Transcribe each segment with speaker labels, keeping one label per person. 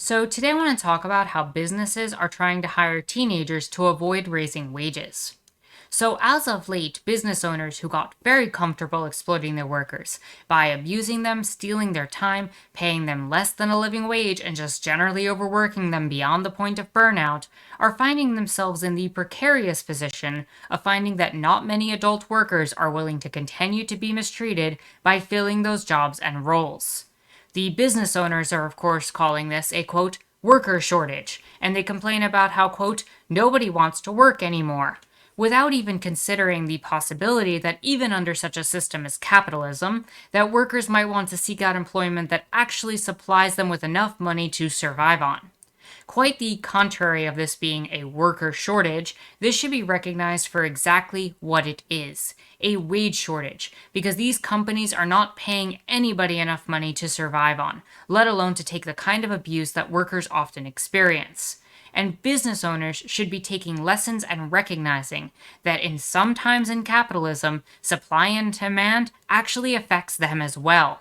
Speaker 1: So, today I want to talk about how businesses are trying to hire teenagers to avoid raising wages. So, as of late, business owners who got very comfortable exploiting their workers by abusing them, stealing their time, paying them less than a living wage, and just generally overworking them beyond the point of burnout are finding themselves in the precarious position of finding that not many adult workers are willing to continue to be mistreated by filling those jobs and roles. The business owners are, of course, calling this a quote, worker shortage, and they complain about how, quote, nobody wants to work anymore, without even considering the possibility that even under such a system as capitalism, that workers might want to seek out employment that actually supplies them with enough money to survive on. Quite the contrary of this being a worker shortage, this should be recognized for exactly what it is, a wage shortage, because these companies are not paying anybody enough money to survive on, let alone to take the kind of abuse that workers often experience. And business owners should be taking lessons and recognizing that in some times in capitalism, supply and demand actually affects them as well.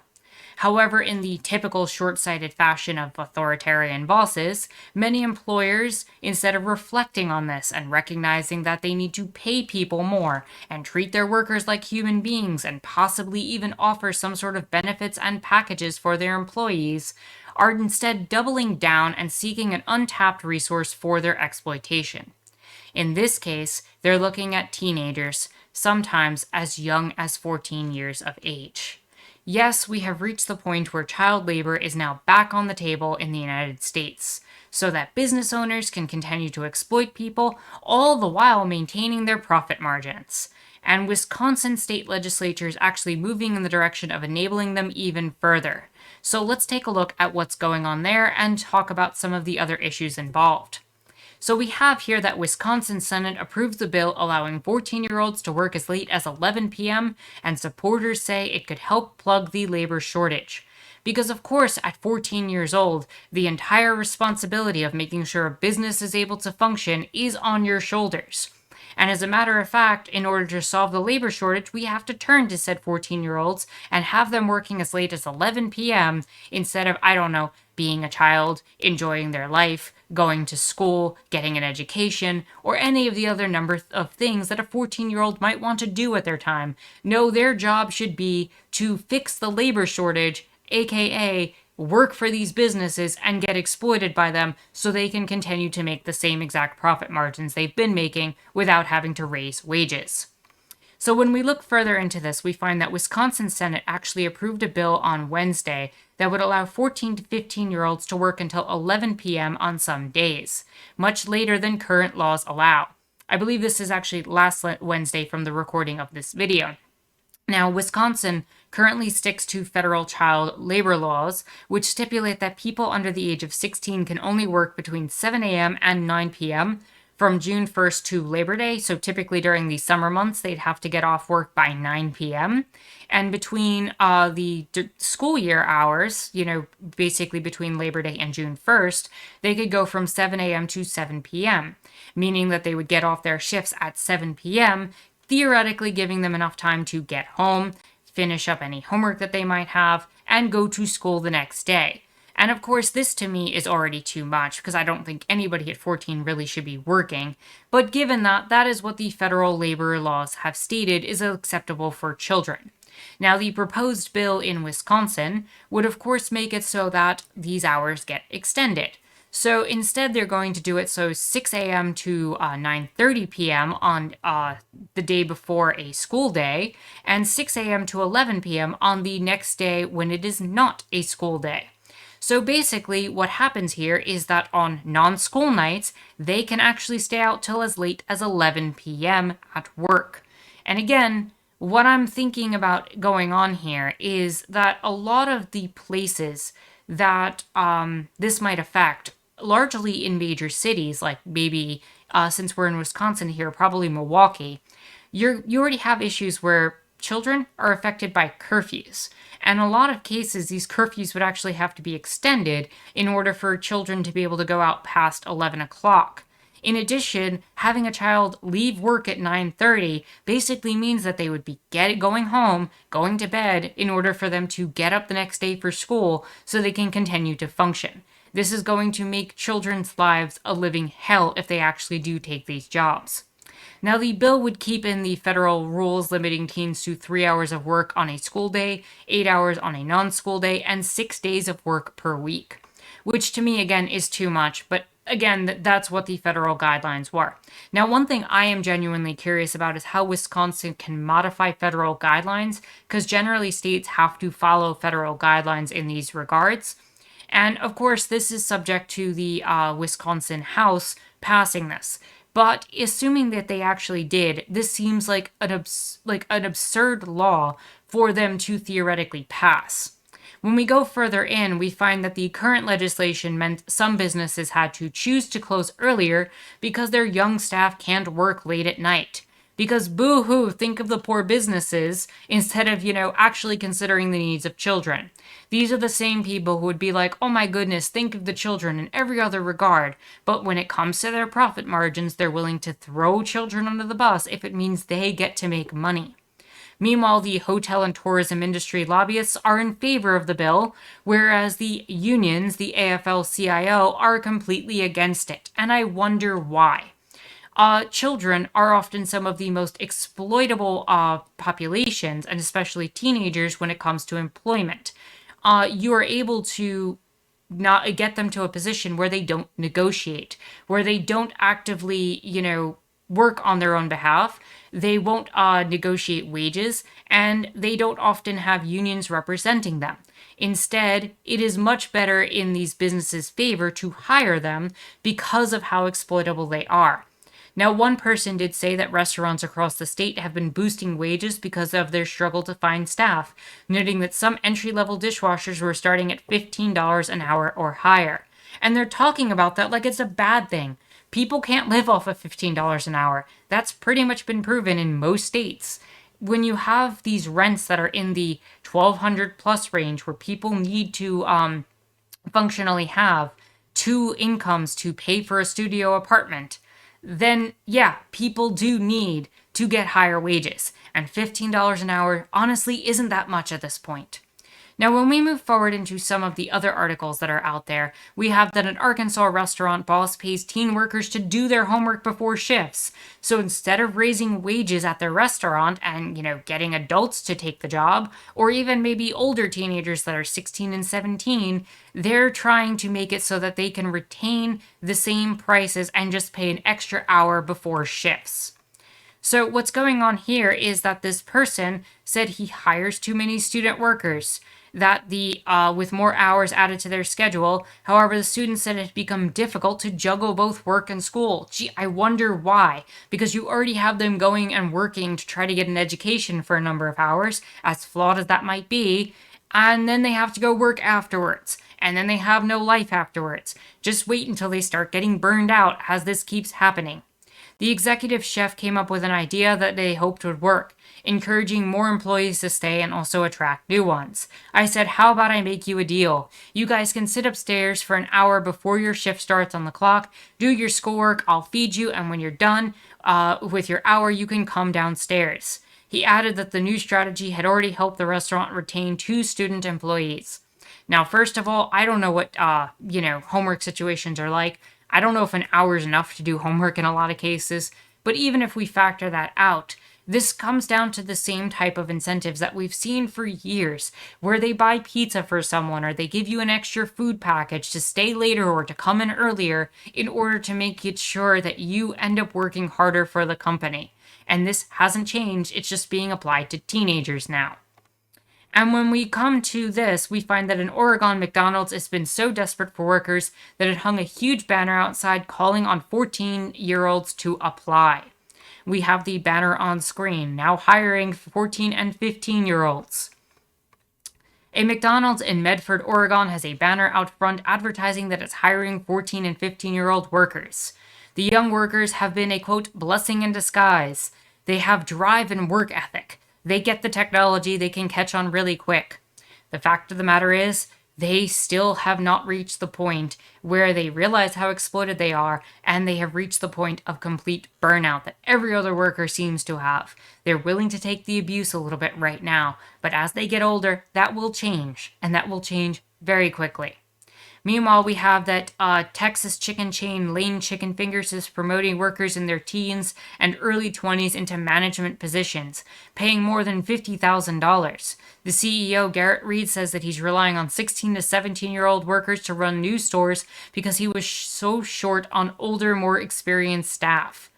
Speaker 1: However, in the typical short sighted fashion of authoritarian bosses, many employers, instead of reflecting on this and recognizing that they need to pay people more and treat their workers like human beings and possibly even offer some sort of benefits and packages for their employees, are instead doubling down and seeking an untapped resource for their exploitation. In this case, they're looking at teenagers, sometimes as young as 14 years of age. Yes, we have reached the point where child labor is now back on the table in the United States, so that business owners can continue to exploit people, all the while maintaining their profit margins. And Wisconsin state legislature is actually moving in the direction of enabling them even further. So let's take a look at what's going on there and talk about some of the other issues involved. So we have here that Wisconsin Senate approves the bill allowing 14-year-olds to work as late as 11 p.m., and supporters say it could help plug the labor shortage. Because, of course, at 14 years old, the entire responsibility of making sure a business is able to function is on your shoulders. And as a matter of fact, in order to solve the labor shortage, we have to turn to said 14-year-olds and have them working as late as 11 p.m. instead of, I don't know, being a child, enjoying their life, going to school, getting an education, or any of the other number of things that a 14-year-old might want to do at their time. No, their job should be to fix the labor shortage, aka work for these businesses and get exploited by them so they can continue to make the same exact profit margins they've been making without having to raise wages. So when we look further into this, we find that Wisconsin Senate actually approved a bill on Wednesday that would allow 14 to 15-year-olds to work until 11 p.m. on some days, much later than current laws allow. I believe this is actually last Wednesday from the recording of this video. Now, Wisconsin currently sticks to federal child labor laws, which stipulate that people under the age of 16 can only work between 7 a.m. and 9 p.m. from June 1st to Labor Day. So typically during the summer months, they'd have to get off work by 9 p.m. And between the school year hours, basically between Labor Day and June 1st, they could go from 7 a.m. to 7 p.m., meaning that they would get off their shifts at 7 p.m., theoretically giving them enough time to get home, finish up any homework that they might have, and go to school the next day. And of course, this to me is already too much because I don't think anybody at 14 really should be working. But given that, that is what the federal labor laws have stated is acceptable for children. Now, the proposed bill in Wisconsin would of course make it so that these hours get extended. So instead, they're going to do it so 6 a.m. to 9:30 p.m. on the day before a school day, and 6 a.m. to 11 p.m. on the next day when it is not a school day. So basically, what happens here is that on non-school nights, they can actually stay out till as late as 11 p.m. at work. And again, what I'm thinking about going on here is that a lot of the places that this might affect, largely in major cities, like maybe since we're in Wisconsin here, probably Milwaukee, you already have issues where children are affected by curfews. And in a lot of cases, these curfews would actually have to be extended in order for children to be able to go out past 11 o'clock. In addition, having a child leave work at 9:30 basically means that they would be going home, going to bed in order for them to get up the next day for school so they can continue to function. This is going to make children's lives a living hell if they actually do take these jobs. Now, the bill would keep in the federal rules limiting teens to 3 hours of work on a school day, 8 hours on a non school day, and 6 days of work per week, which to me, again, is too much. But again, that's what the federal guidelines were. Now, one thing I am genuinely curious about is how Wisconsin can modify federal guidelines, because generally states have to follow federal guidelines in these regards. And of course, this is subject to the Wisconsin House passing this. But assuming that they actually did, this seems like an absurd law for them to theoretically pass. When we go further in, we find that the current legislation meant some businesses had to choose to close earlier because their young staff can't work late at night. Because boo-hoo, think of the poor businesses instead of, actually considering the needs of children. These are the same people who would be like, oh my goodness, think of the children in every other regard. But when it comes to their profit margins, they're willing to throw children under the bus if it means they get to make money. Meanwhile, the hotel and tourism industry lobbyists are in favor of the bill, whereas the unions, the AFL-CIO, are completely against it. And I wonder why. Children are often some of the most exploitable populations, and especially teenagers, when it comes to employment. You are able to not get them to a position where they don't negotiate, where they don't actively, work on their own behalf. They won't negotiate wages, and they don't often have unions representing them. Instead, it is much better in these businesses' favor to hire them because of how exploitable they are. Now, one person did say that restaurants across the state have been boosting wages because of their struggle to find staff, noting that some entry-level dishwashers were starting at $15 an hour or higher. And they're talking about that like it's a bad thing. People can't live off of $15 an hour. That's pretty much been proven in most states. When you have these rents that are in the 1,200 plus range where people need to functionally have two incomes to pay for a studio apartment, then yeah, people do need to get higher wages. And $15 an hour honestly isn't that much at this point. Now, when we move forward into some of the other articles that are out there, we have that an Arkansas restaurant boss pays teen workers to do their homework before shifts. So instead of raising wages at their restaurant and, getting adults to take the job, or even maybe older teenagers that are 16 and 17, they're trying to make it so that they can retain the same prices and just pay an extra hour before shifts. So what's going on here is that this person said he hires too many student workers, that with more hours added to their schedule. However, the students said it had become difficult to juggle both work and school. Gee, I wonder why. Because you already have them going and working to try to get an education for a number of hours, as flawed as that might be, and then they have to go work afterwards. And then they have no life afterwards. Just wait until they start getting burned out as this keeps happening. The executive chef came up with an idea that they hoped would work, encouraging more employees to stay and also attract new ones. I said, how about I make you a deal? You guys can sit upstairs for an hour before your shift starts on the clock, do your schoolwork, I'll feed you, and when you're done with your hour, you can come downstairs. He added that the new strategy had already helped the restaurant retain 2 student employees. Now, first of all, I don't know what, homework situations are like. I don't know if an hour is enough to do homework in a lot of cases, but even if we factor that out, this comes down to the same type of incentives that we've seen for years, where they buy pizza for someone or they give you an extra food package to stay later or to come in earlier in order to make it sure that you end up working harder for the company. And this hasn't changed, it's just being applied to teenagers now. And when we come to this, we find that in Oregon, McDonald's has been so desperate for workers that it hung a huge banner outside calling on 14-year-olds to apply. We have the banner on screen, now hiring 14 and 15-year-olds. A McDonald's in Medford, Oregon has a banner out front advertising that it's hiring 14 and 15-year-old workers. The young workers have been a, quote, blessing in disguise. They have drive and work ethic. They get the technology, they can catch on really quick. The fact of the matter is, they still have not reached the point where they realize how exploited they are, and they have reached the point of complete burnout that every other worker seems to have. They're willing to take the abuse a little bit right now, but as they get older, that will change, and that will change very quickly. Meanwhile, we have that Texas chicken chain Lane Chicken Fingers is promoting workers in their teens and early 20s into management positions, paying more than $50,000. The CEO, Garrett Reed, says that he's relying on 16 to 17-year-old workers to run new stores because he was so short on older, more experienced staff.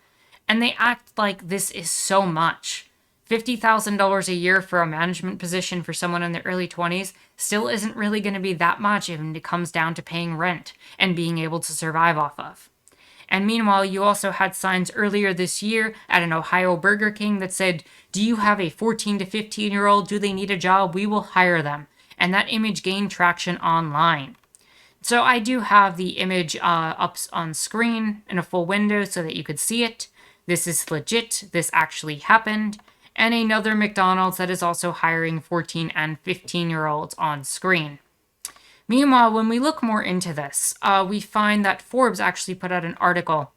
Speaker 1: And they act like this is so much. $50,000 a year for a management position for someone in their early 20s still isn't really going to be that much when it comes down to paying rent and being able to survive off of. And meanwhile, you also had signs earlier this year at an Ohio Burger King that said, "Do you have a 14 to 15-year-old? Do they need a job? We will hire them." And that image gained traction online. So I do have the image up on screen in a full window so that you could see it. This is legit. This actually happened. And another McDonald's that is also hiring 14 and 15-year-olds on screen. Meanwhile, when we look more into this, we find that Forbes actually put out an article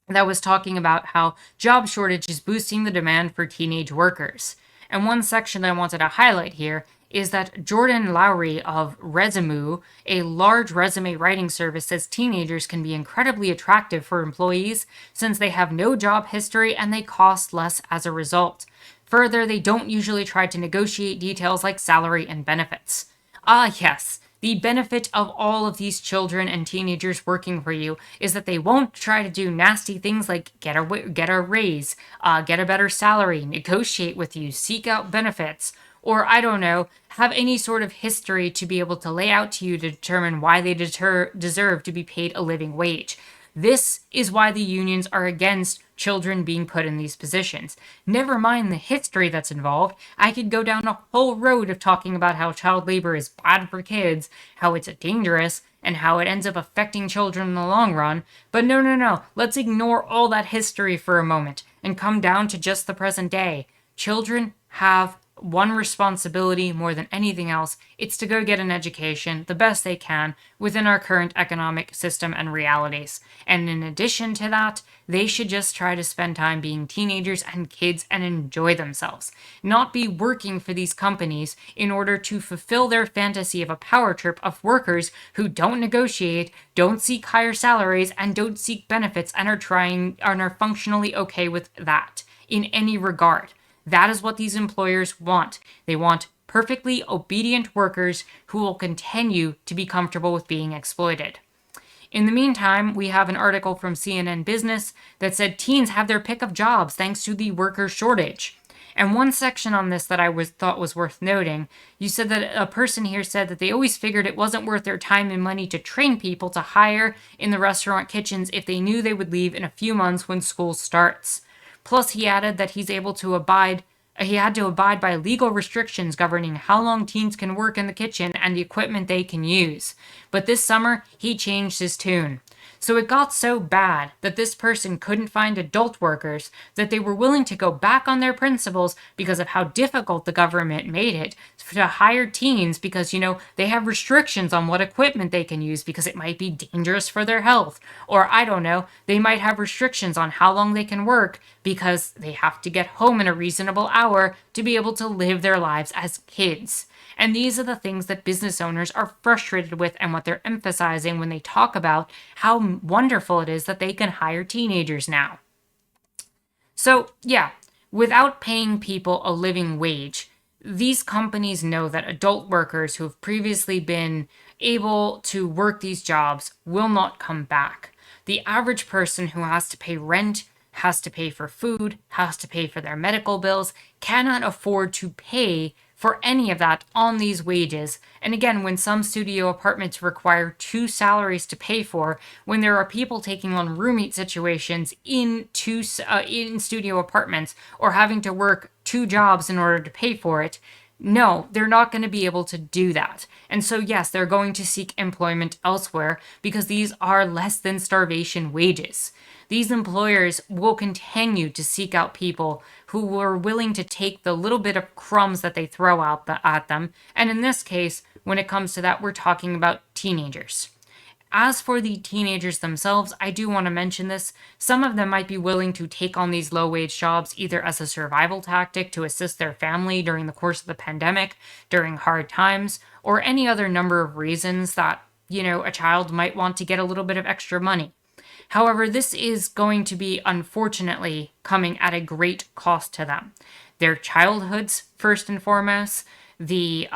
Speaker 1: that was talking about how job shortage is boosting the demand for teenage workers. And one section I wanted to highlight here is that Jordan Lowry of Resume, a large resume writing service, says teenagers can be incredibly attractive for employees since they have no job history and they cost less as a result. Further, they don't usually try to negotiate details like salary and benefits. Ah, yes. The benefit of all of these children and teenagers working for you is that they won't try to do nasty things like get a raise, get a better salary, negotiate with you, seek out benefits, or I don't know, have any sort of history to be able to lay out to you to determine why they deserve to be paid a living wage. This is why the unions are against children being put in these positions. Never mind the history that's involved. I could go down a whole road of talking about how child labor is bad for kids, how it's dangerous, and how it ends up affecting children in the long run. But no. Let's ignore all that history for a moment and come down to just the present day. Children have one responsibility more than anything else. It's to go get an education the best they can within our current economic system and realities. And in addition to that, they should just try to spend time being teenagers and kids and enjoy themselves, not be working for these companies in order to fulfill their fantasy of a power trip of workers who don't negotiate, don't seek higher salaries, and don't seek benefits and are functionally okay with that in any regard. That is what these employers want. They want perfectly obedient workers who will continue to be comfortable with being exploited. In the meantime, we have an article from CNN Business that said teens have their pick of jobs thanks to the worker shortage. And one section on this that I thought was worth noting, you said that a person here said that they always figured it wasn't worth their time and money to train people to hire in the restaurant kitchens if they knew they would leave in a few months when school starts. Plus, he added that he had to abide by legal restrictions governing how long teens can work in the kitchen and the equipment they can use. But this summer, he changed his tune. So it got so bad that this person couldn't find adult workers that they were willing to go back on their principles because of how difficult the government made it to hire teens because, they have restrictions on what equipment they can use because it might be dangerous for their health. Or, I don't know, they might have restrictions on how long they can work because they have to get home in a reasonable hour to be able to live their lives as kids. And these are the things that business owners are frustrated with and what they're emphasizing when they talk about how wonderful it is that they can hire teenagers now. So, yeah, without paying people a living wage, these companies know that adult workers who have previously been able to work these jobs will not come back. The average person who has to pay rent, has to pay for food, has to pay for their medical bills, cannot afford to pay for any of that on these wages. And again, when some studio apartments require 2 salaries to pay for, when there are people taking on roommate situations in studio apartments or having to work 2 jobs in order to pay for it, no, they're not going to be able to do that. And so, yes, they're going to seek employment elsewhere because these are less than starvation wages. These employers will continue to seek out people who are willing to take the little bit of crumbs that they throw out at them. And in this case, when it comes to that, we're talking about teenagers. As for the teenagers themselves, I do want to mention this. Some of them might be willing to take on these low-wage jobs either as a survival tactic to assist their family during the course of the pandemic, during hard times, or any other number of reasons that a child might want to get a little bit of extra money. However, this is going to be, unfortunately, coming at a great cost to them. Their childhoods, first and foremost, the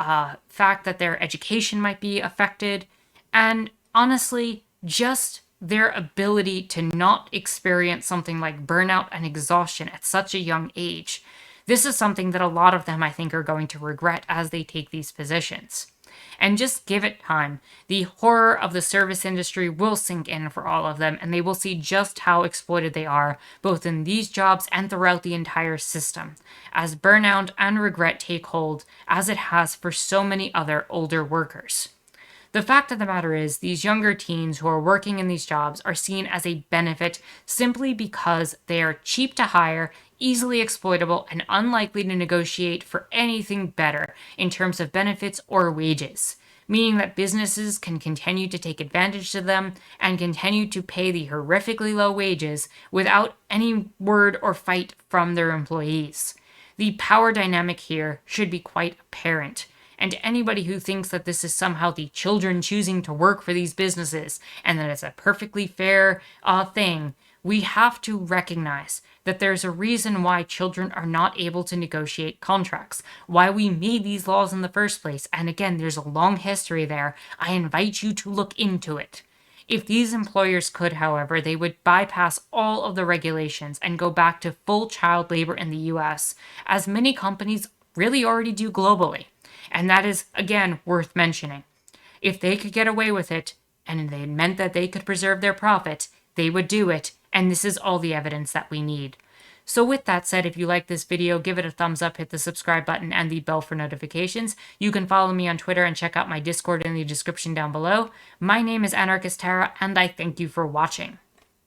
Speaker 1: fact that their education might be affected, and honestly, just their ability to not experience something like burnout and exhaustion at such a young age. This is something that a lot of them, I think, are going to regret as they take these positions. And just give it time. The horror of the service industry will sink in for all of them, and they will see just how exploited they are, both in these jobs and throughout the entire system, as burnout and regret take hold, as it has for so many other older workers. The fact of the matter is, these younger teens who are working in these jobs are seen as a benefit simply because they are cheap to hire, easily exploitable, and unlikely to negotiate for anything better in terms of benefits or wages, meaning that businesses can continue to take advantage of them and continue to pay the horrifically low wages without any word or fight from their employees. The power dynamic here should be quite apparent. And anybody who thinks that this is somehow the children choosing to work for these businesses and that it's a perfectly fair thing, we have to recognize that there's a reason why children are not able to negotiate contracts, why we made these laws in the first place. And again, there's a long history there. I invite you to look into it. If these employers could, however, they would bypass all of the regulations and go back to full child labor in the US, as many companies really already do globally. And that is, again, worth mentioning. If they could get away with it, and it meant that they could preserve their profit, they would do it, and this is all the evidence that we need. So with that said, if you like this video, give it a thumbs up, hit the subscribe button, and the bell for notifications. You can follow me on Twitter and check out my Discord in the description down below. My name is Anarchist Tara, and I thank you for watching.